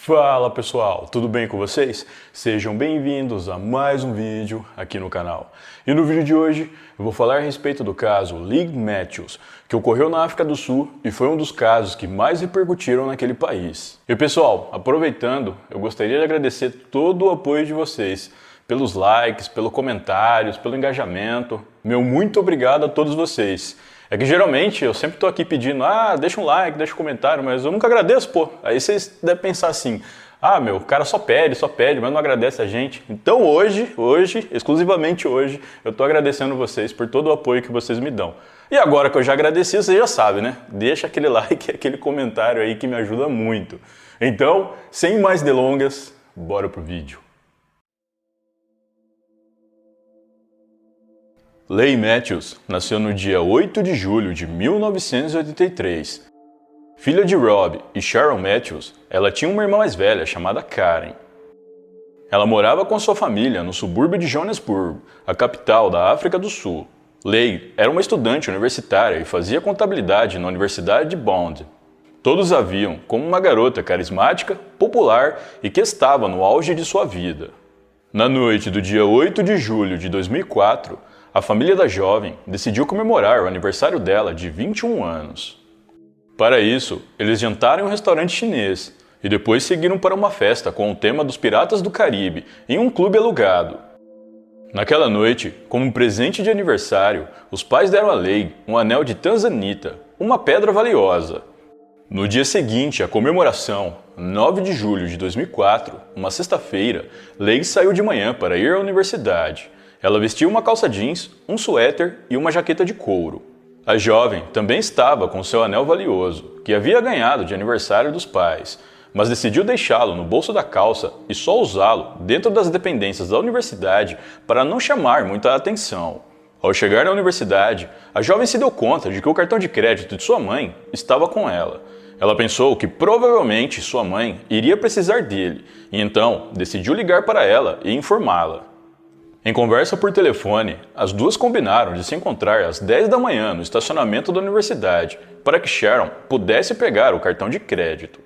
Fala pessoal, tudo bem com vocês? Sejam bem-vindos a mais um vídeo aqui no canal. E no vídeo de hoje eu vou falar a respeito do caso Leigh Matthews, que ocorreu na África do Sul e foi um dos casos que mais repercutiram naquele país. E pessoal, aproveitando, eu gostaria de agradecer todo o apoio de vocês, pelos likes, pelos comentários, pelo engajamento. Meu muito obrigado a todos vocês. É que geralmente eu sempre tô aqui pedindo, deixa um like, deixa um comentário, mas eu nunca agradeço, pô. Aí vocês devem pensar assim, o cara só pede, mas não agradece a gente. Então hoje, exclusivamente hoje, eu tô agradecendo vocês por todo o apoio que vocês me dão. E agora que eu já agradeci, vocês já sabem, né? Deixa aquele like, aquele comentário aí que me ajuda muito. Então, sem mais delongas, bora pro vídeo. Leigh Matthews nasceu no dia 8 de julho de 1983. Filha de Rob e Sharon Matthews, ela tinha uma irmã mais velha chamada Karen. Ela morava com sua família no subúrbio de Joanesburgo, a capital da África do Sul. Leigh era uma estudante universitária e fazia contabilidade na Universidade de Bond. Todos a viam como uma garota carismática, popular e que estava no auge de sua vida. Na noite do dia 8 de julho de 2004, a família da jovem decidiu comemorar o aniversário dela de 21 anos. Para isso, eles jantaram em um restaurante chinês e depois seguiram para uma festa com o tema dos Piratas do Caribe em um clube alugado. Naquela noite, como presente de aniversário, os pais deram a Leigh um anel de tanzanita, uma pedra valiosa. No dia seguinte à comemoração, 9 de julho de 2004, uma sexta-feira, Leigh saiu de manhã para ir à universidade. Ela vestia uma calça jeans, um suéter e uma jaqueta de couro. A jovem também estava com seu anel valioso, que havia ganhado de aniversário dos pais, mas decidiu deixá-lo no bolso da calça e só usá-lo dentro das dependências da universidade para não chamar muita atenção. Ao chegar na universidade, a jovem se deu conta de que o cartão de crédito de sua mãe estava com ela. Ela pensou que provavelmente sua mãe iria precisar dele, e então decidiu ligar para ela e informá-la. Em conversa por telefone, as duas combinaram de se encontrar às 10 da manhã no estacionamento da universidade para que Sharon pudesse pegar o cartão de crédito.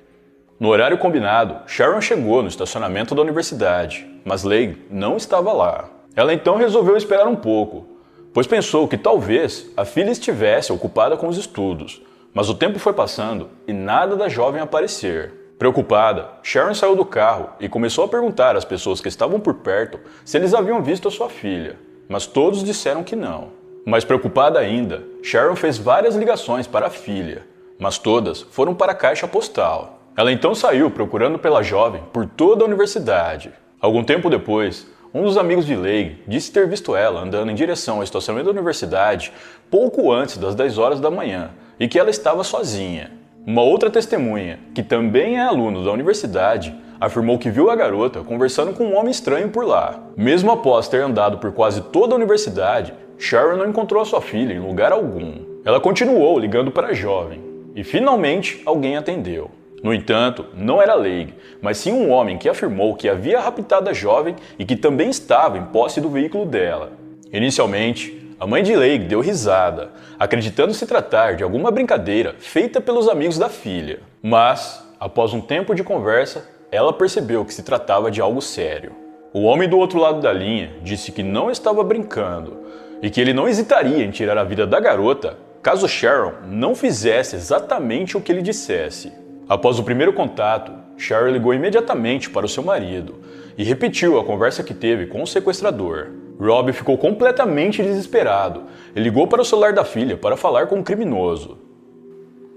No horário combinado, Sharon chegou no estacionamento da universidade, mas Leigh não estava lá. Ela então resolveu esperar um pouco, pois pensou que talvez a filha estivesse ocupada com os estudos, mas o tempo foi passando e nada da jovem aparecer. Preocupada, Sharon saiu do carro e começou a perguntar às pessoas que estavam por perto se eles haviam visto a sua filha, mas todos disseram que não. Mais preocupada ainda, Sharon fez várias ligações para a filha, mas todas foram para a caixa postal. Ela então saiu procurando pela jovem por toda a universidade. Algum tempo depois, um dos amigos de Leigh disse ter visto ela andando em direção ao estacionamento da universidade pouco antes das 10 horas da manhã e que ela estava sozinha. Uma outra testemunha, que também é aluno da universidade, afirmou que viu a garota conversando com um homem estranho por lá. Mesmo após ter andado por quase toda a universidade, Sharon não encontrou a sua filha em lugar algum. Ela continuou ligando para a jovem, e finalmente alguém atendeu. No entanto, não era Leigh, mas sim um homem que afirmou que havia raptado a jovem e que também estava em posse do veículo dela. Inicialmente, a mãe de Leigh deu risada, acreditando se tratar de alguma brincadeira feita pelos amigos da filha. Mas, após um tempo de conversa, ela percebeu que se tratava de algo sério. O homem do outro lado da linha disse que não estava brincando e que ele não hesitaria em tirar a vida da garota caso Sharon não fizesse exatamente o que ele dissesse. Após o primeiro contato, Sharon ligou imediatamente para o seu marido e repetiu a conversa que teve com o sequestrador. Rob ficou completamente desesperado e ligou para o celular da filha para falar com o criminoso.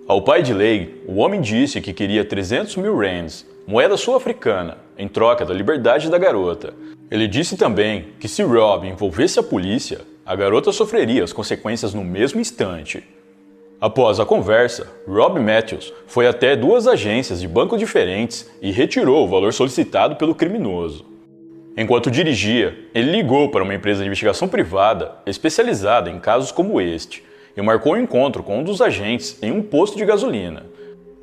Ao pai de Leigh, o homem disse que queria 300 mil rands, moeda sul-africana, em troca da liberdade da garota. Ele disse também que se Rob envolvesse a polícia, a garota sofreria as consequências no mesmo instante. Após a conversa, Rob Matthews foi até duas agências de bancos diferentes e retirou o valor solicitado pelo criminoso. Enquanto dirigia, ele ligou para uma empresa de investigação privada especializada em casos como este e marcou um encontro com um dos agentes em um posto de gasolina.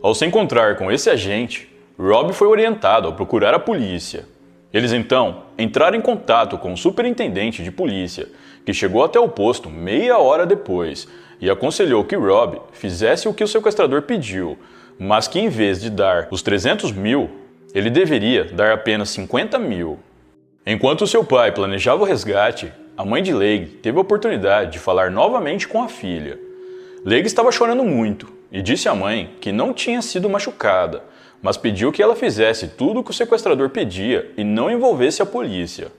Ao se encontrar com esse agente, Rob foi orientado a procurar a polícia. Eles então entraram em contato com o superintendente de polícia, que chegou até o posto meia hora depois e aconselhou que Rob fizesse o que o sequestrador pediu, mas que em vez de dar os 300 mil, Ele deveria dar apenas 50 mil. Enquanto seu pai planejava o resgate, a mãe de Leigh teve a oportunidade de falar novamente com a filha. Leigh estava chorando muito e disse à mãe que não tinha sido machucada, mas pediu que ela fizesse tudo o que o sequestrador pedia e não envolvesse a polícia.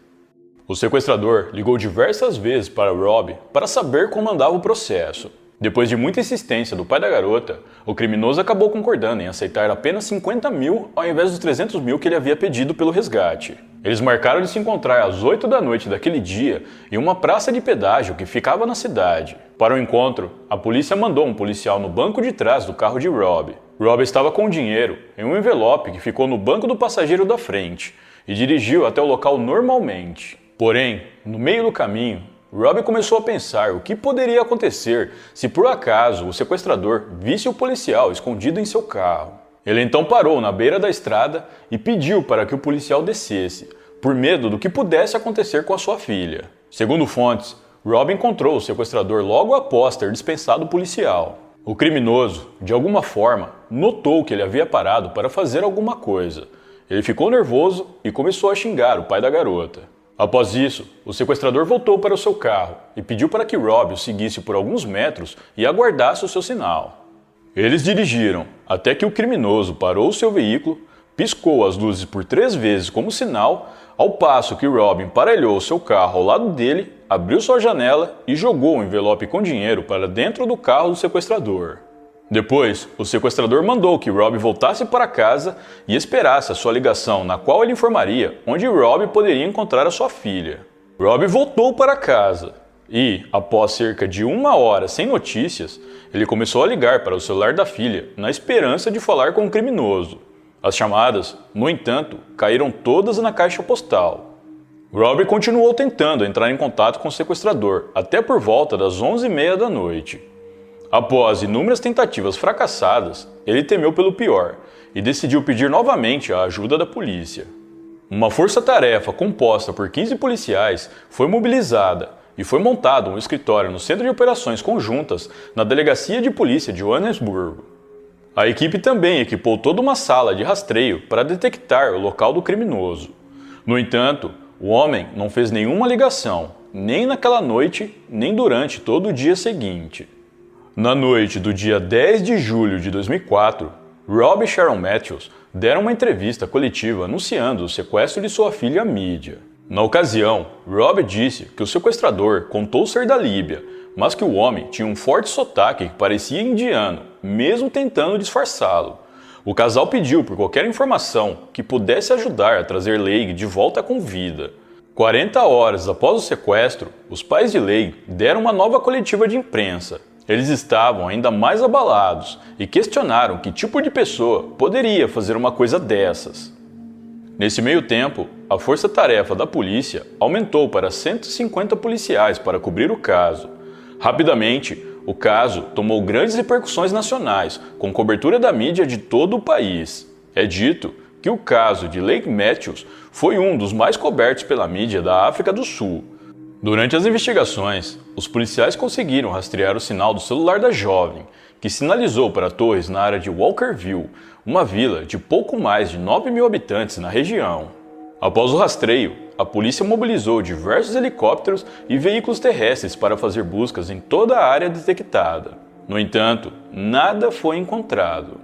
O sequestrador ligou diversas vezes para Rob para saber como andava o processo. Depois de muita insistência do pai da garota, o criminoso acabou concordando em aceitar apenas 50 mil ao invés dos 300 mil que ele havia pedido pelo resgate. Eles marcaram de se encontrar às 8 da noite daquele dia em uma praça de pedágio que ficava na cidade. Para o encontro, a polícia mandou um policial no banco de trás do carro de Rob. Rob estava com o dinheiro em um envelope que ficou no banco do passageiro da frente e dirigiu até o local normalmente. Porém, no meio do caminho, Rob começou a pensar o que poderia acontecer se por acaso o sequestrador visse o policial escondido em seu carro. Ele então parou na beira da estrada e pediu para que o policial descesse, por medo do que pudesse acontecer com a sua filha. Segundo fontes, Rob encontrou o sequestrador logo após ter dispensado o policial. O criminoso, de alguma forma, notou que ele havia parado para fazer alguma coisa. Ele ficou nervoso e começou a xingar o pai da garota. Após isso, o sequestrador voltou para o seu carro e pediu para que Rob o seguisse por alguns metros e aguardasse o seu sinal. Eles dirigiram até que o criminoso parou seu veículo, piscou as luzes por 3 vezes como sinal, ao passo que Rob emparelhou seu carro ao lado dele, abriu sua janela e jogou um envelope com dinheiro para dentro do carro do sequestrador. Depois, o sequestrador mandou que Rob voltasse para casa e esperasse a sua ligação, na qual ele informaria onde Rob poderia encontrar a sua filha. Rob voltou para casa e, após cerca de 1 hora sem notícias, ele começou a ligar para o celular da filha na esperança de falar com o criminoso. As chamadas, no entanto, caíram todas na caixa postal. Rob continuou tentando entrar em contato com o sequestrador até por volta das 11h30 da noite. Após inúmeras tentativas fracassadas, ele temeu pelo pior e decidiu pedir novamente a ajuda da polícia. Uma força-tarefa composta por 15 policiais foi mobilizada e foi montado um escritório no Centro de Operações Conjuntas na Delegacia de Polícia de Joanesburgo. A equipe também equipou toda uma sala de rastreio para detectar o local do criminoso. No entanto, o homem não fez nenhuma ligação, nem naquela noite, nem durante todo o dia seguinte. Na noite do dia 10 de julho de 2004, Rob e Sharon Matthews deram uma entrevista coletiva anunciando o sequestro de sua filha à mídia. Na ocasião, Rob disse que o sequestrador contou ser da Líbia, mas que o homem tinha um forte sotaque que parecia indiano, mesmo tentando disfarçá-lo. O casal pediu por qualquer informação que pudesse ajudar a trazer Leigh de volta com vida. 40 horas após o sequestro, os pais de Leigh deram uma nova coletiva de imprensa. Eles estavam ainda mais abalados e questionaram que tipo de pessoa poderia fazer uma coisa dessas. Nesse meio tempo, a força-tarefa da polícia aumentou para 150 policiais para cobrir o caso. Rapidamente, o caso tomou grandes repercussões nacionais, com cobertura da mídia de todo o país. É dito que o caso de Leigh Matthews foi um dos mais cobertos pela mídia da África do Sul. Durante as investigações, os policiais conseguiram rastrear o sinal do celular da jovem, que sinalizou para torres na área de Walkerville, uma vila de pouco mais de 9.000 habitantes na região. Após o rastreio, a polícia mobilizou diversos helicópteros e veículos terrestres para fazer buscas em toda a área detectada. No entanto, nada foi encontrado.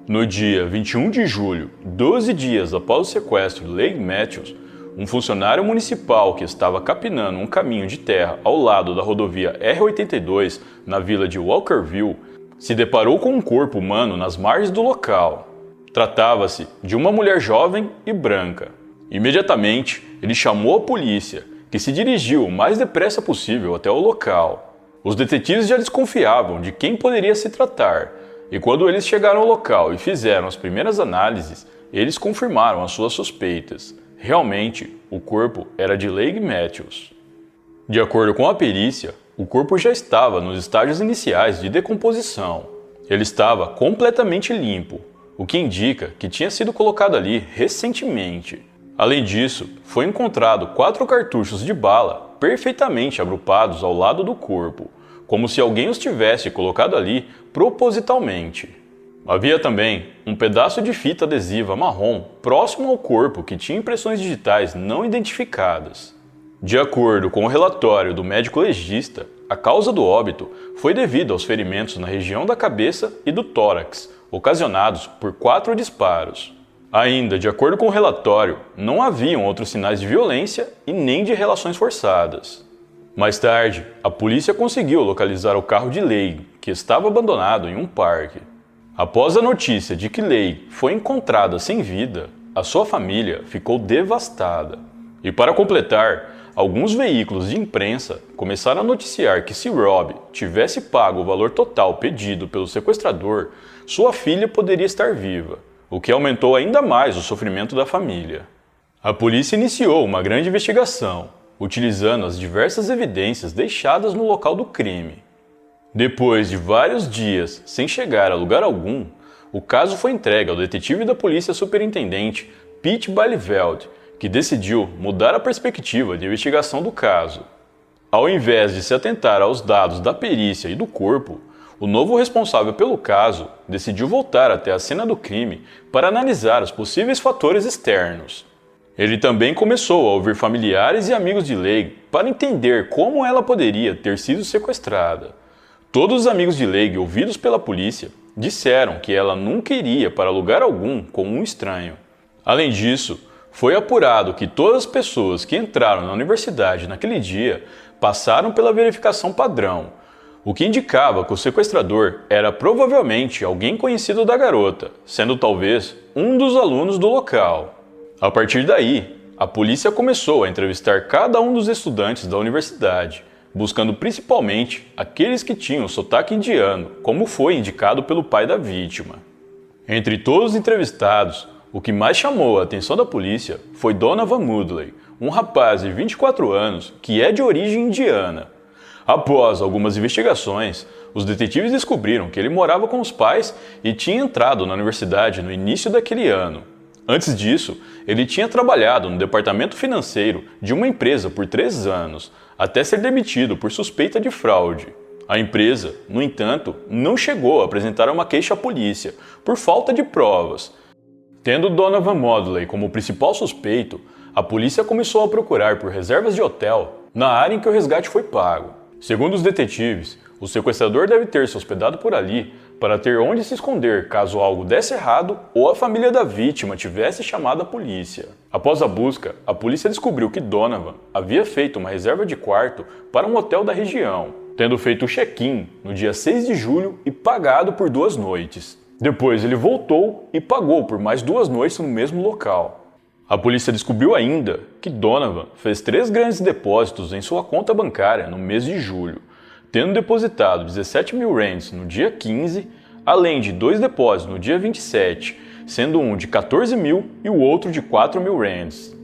No dia 21 de julho, 12 dias após o sequestro de Leigh Matthews, um funcionário municipal que estava capinando um caminho de terra ao lado da rodovia R-82 na vila de Walkerville se deparou com um corpo humano nas margens do local. Tratava-se de uma mulher jovem e branca. Imediatamente, ele chamou a polícia, que se dirigiu o mais depressa possível até o local. Os detetives já desconfiavam de quem poderia se tratar, e quando eles chegaram ao local e fizeram as primeiras análises, eles confirmaram as suas suspeitas. Realmente, o corpo era de Leigh Matthews. De acordo com a perícia, o corpo já estava nos estágios iniciais de decomposição. Ele estava completamente limpo, o que indica que tinha sido colocado ali recentemente. Além disso, foi encontrado 4 cartuchos de bala perfeitamente agrupados ao lado do corpo, como se alguém os tivesse colocado ali propositalmente. Havia também um pedaço de fita adesiva marrom próximo ao corpo que tinha impressões digitais não identificadas. De acordo com o relatório do médico legista, a causa do óbito foi devido aos ferimentos na região da cabeça e do tórax, ocasionados por 4 disparos. Ainda, de acordo com o relatório, não haviam outros sinais de violência e nem de relações forçadas. Mais tarde, a polícia conseguiu localizar o carro de Leigh, que estava abandonado em um parque. Após a notícia de que Leigh foi encontrada sem vida, a sua família ficou devastada. E para completar, alguns veículos de imprensa começaram a noticiar que se Rob tivesse pago o valor total pedido pelo sequestrador, sua filha poderia estar viva, o que aumentou ainda mais o sofrimento da família. A polícia iniciou uma grande investigação, utilizando as diversas evidências deixadas no local do crime. Depois de vários dias sem chegar a lugar algum, o caso foi entregue ao detetive da polícia superintendente Pete Bielefeld, que decidiu mudar a perspectiva de investigação do caso. Ao invés de se atentar aos dados da perícia e do corpo, o novo responsável pelo caso decidiu voltar até a cena do crime para analisar os possíveis fatores externos. Ele também começou a ouvir familiares e amigos de Leigh para entender como ela poderia ter sido sequestrada. Todos os amigos de Leigh ouvidos pela polícia disseram que ela nunca iria para lugar algum com um estranho. Além disso, foi apurado que todas as pessoas que entraram na universidade naquele dia passaram pela verificação padrão, o que indicava que o sequestrador era provavelmente alguém conhecido da garota, sendo talvez um dos alunos do local. A partir daí, a polícia começou a entrevistar cada um dos estudantes da universidade, buscando principalmente aqueles que tinham sotaque indiano, como foi indicado pelo pai da vítima. Entre todos os entrevistados, o que mais chamou a atenção da polícia foi Donovan Mudley, um rapaz de 24 anos que é de origem indiana. Após algumas investigações, os detetives descobriram que ele morava com os pais e tinha entrado na universidade no início daquele ano. Antes disso, ele tinha trabalhado no departamento financeiro de uma empresa por 3 anos, até ser demitido por suspeita de fraude. A empresa, no entanto, não chegou a apresentar uma queixa à polícia, por falta de provas. Tendo Donovan Mudley como principal suspeito, a polícia começou a procurar por reservas de hotel na área em que o resgate foi pago. Segundo os detetives, o sequestrador deve ter se hospedado por ali para ter onde se esconder caso algo desse errado ou a família da vítima tivesse chamado a polícia. Após a busca, a polícia descobriu que Donovan havia feito uma reserva de quarto para um hotel da região, tendo feito o check-in no dia 6 de julho e pagado por 2 noites. Depois ele voltou e pagou por mais 2 noites no mesmo local. A polícia descobriu ainda que Donovan fez 3 grandes depósitos em sua conta bancária no mês de julho, tendo depositado 17 mil rands no dia 15, além de 2 depósitos no dia 27, sendo um de 14 mil e o outro de 4 mil rands.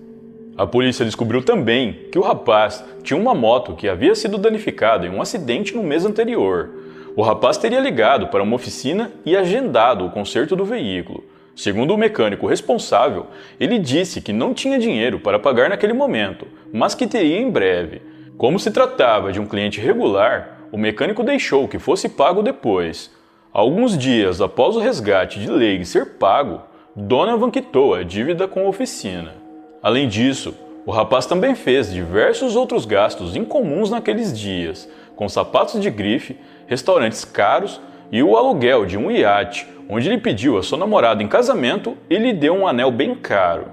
A polícia descobriu também que o rapaz tinha uma moto que havia sido danificada em um acidente no mês anterior. O rapaz teria ligado para uma oficina e agendado o conserto do veículo. Segundo o mecânico responsável, ele disse que não tinha dinheiro para pagar naquele momento, mas que teria em breve. Como se tratava de um cliente regular, o mecânico deixou que fosse pago depois. Alguns dias após o resgate de Leigh ser pago, Donovan quitou a dívida com a oficina. Além disso, o rapaz também fez diversos outros gastos incomuns naqueles dias, com sapatos de grife, restaurantes caros e o aluguel de um iate, onde ele pediu a sua namorada em casamento e lhe deu um anel bem caro.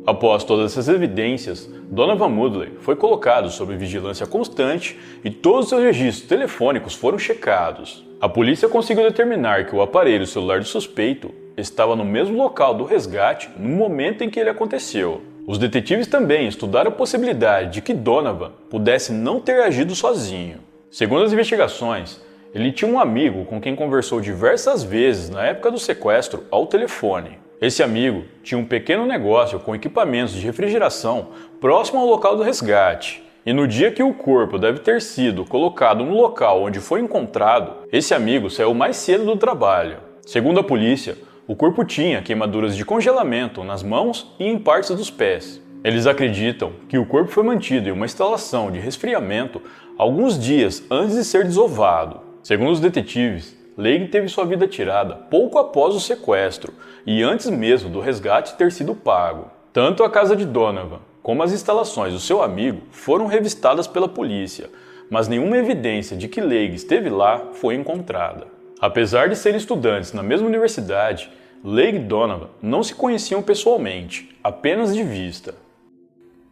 Após todas essas evidências, Donovan Mudley foi colocado sob vigilância constante e todos os seus registros telefônicos foram checados. A polícia conseguiu determinar que o aparelho celular do suspeito estava no mesmo local do resgate no momento em que ele aconteceu. Os detetives também estudaram a possibilidade de que Donovan pudesse não ter agido sozinho. Segundo as investigações, ele tinha um amigo com quem conversou diversas vezes na época do sequestro ao telefone. Esse amigo tinha um pequeno negócio com equipamentos de refrigeração próximo ao local do resgate. E no dia que o corpo deve ter sido colocado no local onde foi encontrado, esse amigo saiu mais cedo do trabalho. Segundo a polícia, o corpo tinha queimaduras de congelamento nas mãos e em partes dos pés. Eles acreditam que o corpo foi mantido em uma instalação de resfriamento alguns dias antes de ser desovado. Segundo os detetives, Leigh teve sua vida tirada pouco após o sequestro e antes mesmo do resgate ter sido pago. Tanto a casa de Donovan como as instalações do seu amigo foram revistadas pela polícia, mas nenhuma evidência de que Leigh esteve lá foi encontrada. Apesar de serem estudantes na mesma universidade, Leigh e Donovan não se conheciam pessoalmente, apenas de vista.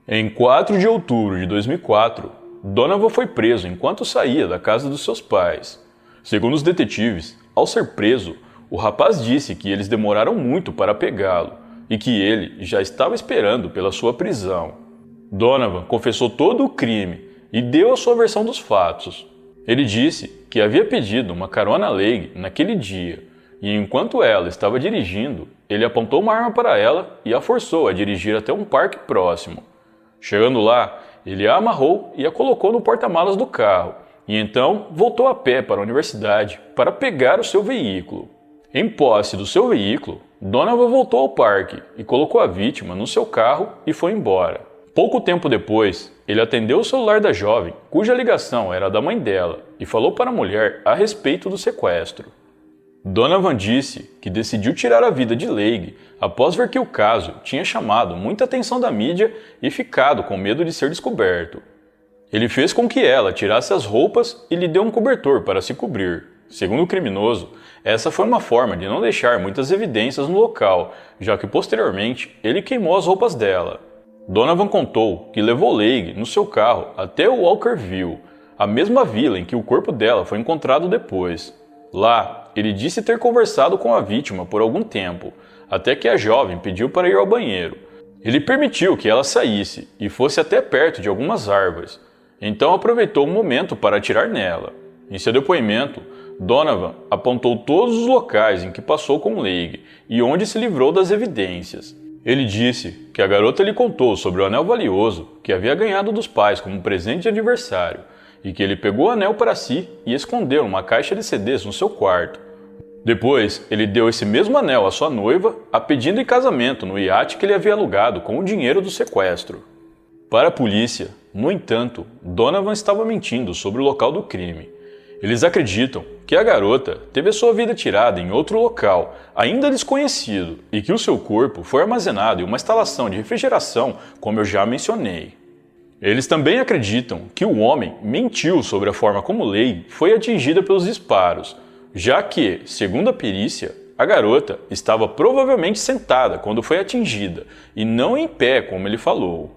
Em 4 de outubro de 2004, Donovan foi preso enquanto saía da casa dos seus pais. Segundo os detetives, ao ser preso, o rapaz disse que eles demoraram muito para pegá-lo e que ele já estava esperando pela sua prisão. Donovan confessou todo o crime e deu a sua versão dos fatos. Ele disse que havia pedido uma carona a Leigh naquele dia e enquanto ela estava dirigindo, ele apontou uma arma para ela e a forçou a dirigir até um parque próximo. Chegando lá, ele a amarrou e a colocou no porta-malas do carro e então voltou a pé para a universidade para pegar o seu veículo. Em posse do seu veículo, Donovan voltou ao parque e colocou a vítima no seu carro e foi embora. Pouco tempo depois, ele atendeu o celular da jovem, cuja ligação era da mãe dela, e falou para a mulher a respeito do sequestro. Donovan disse que decidiu tirar a vida de Leigh após ver que o caso tinha chamado muita atenção da mídia e ficado com medo de ser descoberto. Ele fez com que ela tirasse as roupas e lhe deu um cobertor para se cobrir. Segundo o criminoso, essa foi uma forma de não deixar muitas evidências no local, já que posteriormente ele queimou as roupas dela. Donovan contou que levou Leigh no seu carro até o Walkerville, a mesma vila em que o corpo dela foi encontrado depois. Lá, ele disse ter conversado com a vítima por algum tempo, até que a jovem pediu para ir ao banheiro. Ele permitiu que ela saísse e fosse até perto de algumas árvores, então aproveitou o momento para atirar nela. Em seu depoimento, Donovan apontou todos os locais em que passou com Leigh e onde se livrou das evidências. Ele disse que a garota lhe contou sobre o anel valioso que havia ganhado dos pais como presente de aniversário e que ele pegou o anel para si e escondeu numa caixa de CDs no seu quarto. Depois, ele deu esse mesmo anel à sua noiva, a pedindo em casamento no iate que ele havia alugado com o dinheiro do sequestro. Para a polícia, no entanto, Donovan estava mentindo sobre o local do crime. Eles acreditam que a garota teve a sua vida tirada em outro local, ainda desconhecido, e que o seu corpo foi armazenado em uma instalação de refrigeração, como eu já mencionei. Eles também acreditam que o homem mentiu sobre a forma como Leigh foi atingida pelos disparos, já que, segundo a perícia, a garota estava provavelmente sentada quando foi atingida e não em pé, como ele falou.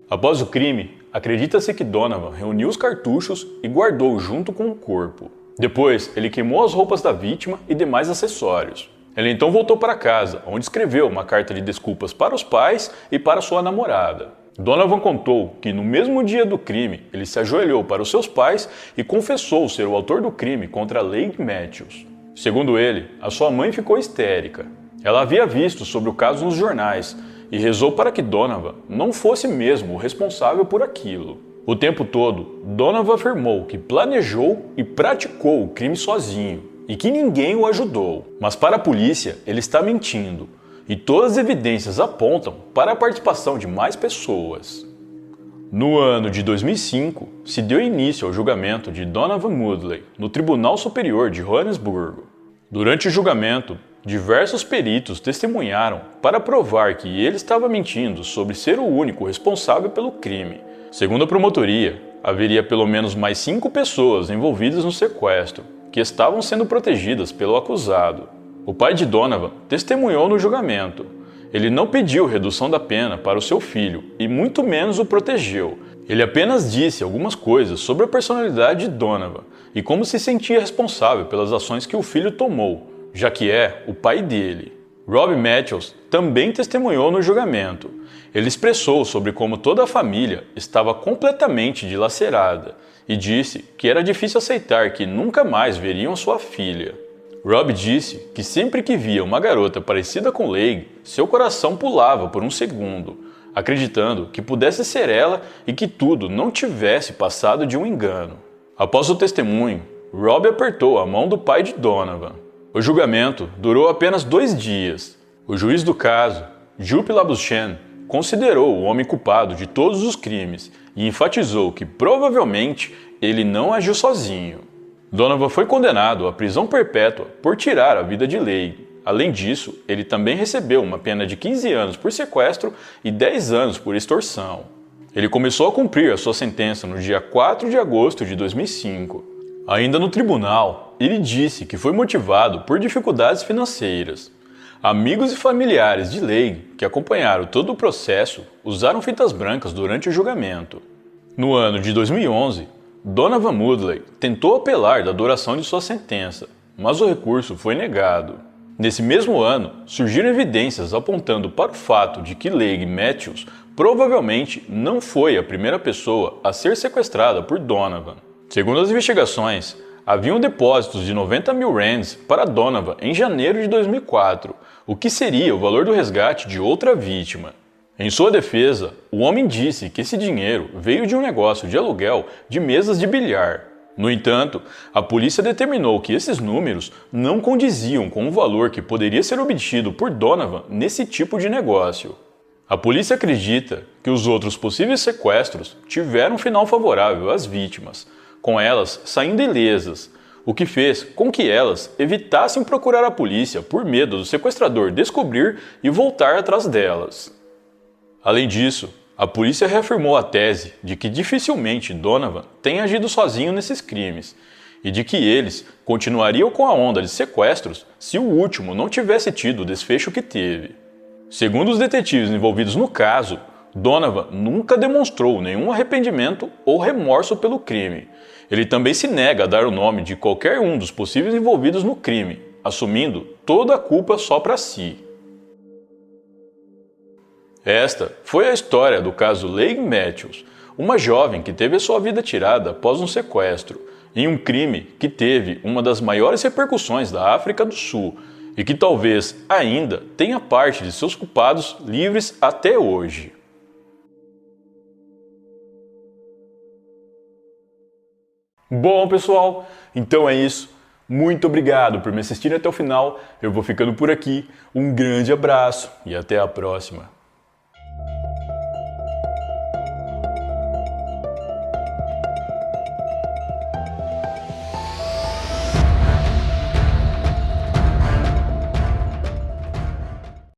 Após o crime, acredita-se que Donovan reuniu os cartuchos e guardou junto com o corpo. Depois, ele queimou as roupas da vítima e demais acessórios. Ele então voltou para casa, onde escreveu uma carta de desculpas para os pais e para sua namorada. Donovan contou que no mesmo dia do crime, ele se ajoelhou para os seus pais e confessou ser o autor do crime contra Leigh Matthews. Segundo ele, a sua mãe ficou histérica. Ela havia visto sobre o caso nos jornais e rezou para que Donovan não fosse mesmo o responsável por aquilo. O tempo todo, Donovan afirmou que planejou e praticou o crime sozinho e que ninguém o ajudou. Mas para a polícia, ele está mentindo. E todas as evidências apontam para a participação de mais pessoas. No ano de 2005, se deu início ao julgamento de Donovan Moodley no Tribunal Superior de Joanesburgo. Durante o julgamento, diversos peritos testemunharam para provar que ele estava mentindo sobre ser o único responsável pelo crime. Segundo a promotoria, haveria pelo menos mais 5 pessoas envolvidas no sequestro, que estavam sendo protegidas pelo acusado. O pai de Donovan testemunhou no julgamento. Ele não pediu redução da pena para o seu filho e muito menos o protegeu. Ele apenas disse algumas coisas sobre a personalidade de Donovan e como se sentia responsável pelas ações que o filho tomou, já que é o pai dele. Rob Matthews também testemunhou no julgamento. Ele expressou sobre como toda a família estava completamente dilacerada e disse que era difícil aceitar que nunca mais veriam sua filha. Rob disse que sempre que via uma garota parecida com Leigh, seu coração pulava por um segundo, acreditando que pudesse ser ela e que tudo não tivesse passado de um engano. Após o testemunho, Rob apertou a mão do pai de Donovan. O julgamento durou apenas 2 dias. O juiz do caso, Jupp Labuschagne, considerou o homem culpado de todos os crimes e enfatizou que provavelmente ele não agiu sozinho. Donovan foi condenado à prisão perpétua por tirar a vida de Leigh. Além disso, ele também recebeu uma pena de 15 anos por sequestro e 10 anos por extorsão. Ele começou a cumprir a sua sentença no dia 4 de agosto de 2005. Ainda no tribunal, ele disse que foi motivado por dificuldades financeiras. Amigos e familiares de Leigh, que acompanharam todo o processo, usaram fitas brancas durante o julgamento. No ano de 2011, Donovan Moodley tentou apelar da duração de sua sentença, mas o recurso foi negado. Nesse mesmo ano, surgiram evidências apontando para o fato de que Leigh Matthews provavelmente não foi a primeira pessoa a ser sequestrada por Donovan. Segundo as investigações, haviam depósitos de 90 mil rands para Donovan em janeiro de 2004, o que seria o valor do resgate de outra vítima. Em sua defesa, o homem disse que esse dinheiro veio de um negócio de aluguel de mesas de bilhar. No entanto, a polícia determinou que esses números não condiziam com o valor que poderia ser obtido por Donovan nesse tipo de negócio. A polícia acredita que os outros possíveis sequestros tiveram um final favorável às vítimas, com elas saindo ilesas, o que fez com que elas evitassem procurar a polícia por medo do sequestrador descobrir e voltar atrás delas. Além disso, a polícia reafirmou a tese de que dificilmente Donovan tenha agido sozinho nesses crimes e de que eles continuariam com a onda de sequestros se o último não tivesse tido o desfecho que teve. Segundo os detetives envolvidos no caso, Donovan nunca demonstrou nenhum arrependimento ou remorso pelo crime. Ele também se nega a dar o nome de qualquer um dos possíveis envolvidos no crime, assumindo toda a culpa só para si. Esta foi a história do caso Leigh Matthews, uma jovem que teve a sua vida tirada após um sequestro, em um crime que teve uma das maiores repercussões da África do Sul e que talvez ainda tenha parte de seus culpados livres até hoje. Bom, pessoal, então é isso. Muito obrigado por me assistir até o final. Eu vou ficando por aqui. Um grande abraço e até a próxima.